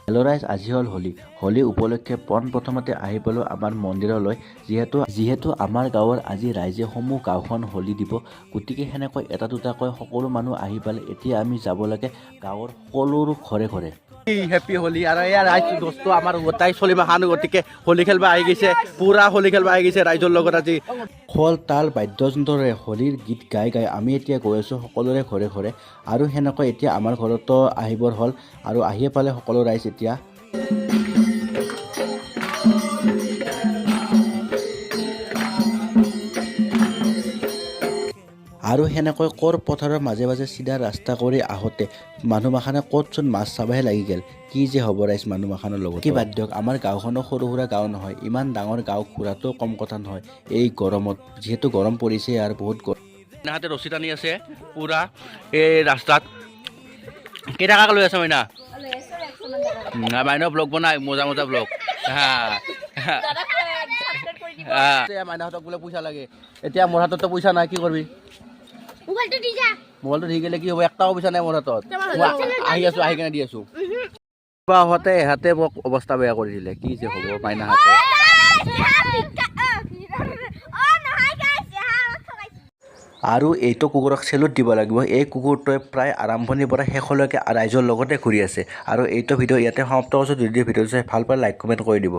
Hello' ৰাইজ, আজি হ'ল হোলী উপলক্ষে প্ৰথমতে আহি পালোঁ আমাৰ মন্দিৰলৈ। যিহেতু আমাৰ গাঁৱৰ আজি ৰাইজে সমূহ গাঁওখন হোলী দিব, গতিকে সেনেকৈ এটা দুটাকৈ সকলো মানুহ আহি পালে এতিয়া আমি যাব লাগে গাঁৱৰ সকলোৰো ঘৰে ঘৰে। হেপী হোলী। আৰু ইয়াৰ ৰাইজ দোস্ত আমাৰ গোটাই চলিমা খান গতিকে হোলী খেলিব আহি গৈছে, পুৰা হোলী খেলিব আহি গৈছে ৰাইজৰ লগত আজি। খোল তাল বাদ্যযন্ত্ৰৰে হোলীৰ গীত গাই আমি এতিয়া গৈ আছোঁ সকলোৰে ঘৰে ঘৰে। আৰু সেনেকৈ এতিয়া আমাৰ ঘৰতো আহিবৰ হ'ল আৰু আহিয়ে পালে সকলো ৰাইজ এতিয়া। আৰু সেনেকৈ কৰ পথাৰৰ মাজে মাজে চিধা ৰাস্তা কৰি আহোঁতে মানুহমাখানে ক'তচোন মাছ চাবহে লাগি গ'ল। কি যে হ'ব ৰাইজ মানুহমাখানৰ লগত। কি বাদ দিয়ক, আমাৰ গাঁওখনো সৰু সুৰা গাঁও নহয়, ইমান ডাঙৰ গাঁও ঘূৰাটো কম কথা নহয় এই গৰমত, যিহেতু গৰম পৰিছে আৰু বহুত গৰম। হাতে ৰছী টানি আছে পুৰা এই ৰাস্তাত। কেইটকা লৈ আছে মাইনা? মাইনা ব্লগ বনাই, মজা মজা ব্লগ। মাইনাহঁতক বোলে পইচা লাগে, এতিয়া মোৰ হাততো পইচা নাই, কি কৰিবি? মোবাইলটো দি গেলে কি হ'ব, একটাও পইচা নাই মোৰ হাতত। আহি কেনে দি আছো। এহাতে মোক অৱস্থা বেয়া কৰি দিলে, কি যে হ'ব মাইনাহঁতে। আৰু এইটো কুকুৰক চেলুট দিব লাগিব। এই কুকুৰটোৱে প্ৰায় আৰম্ভণিৰ পৰা শেষলৈকে ৰাইজৰ লগতে ঘূৰি আছে। আৰু এইটো ভিডিঅ' ইয়াতে সমাপ্ত কৰিছোঁ। যদি ভিডিঅ'টো চাই ভাল পালে লাইক কমেণ্ট কৰি দিব।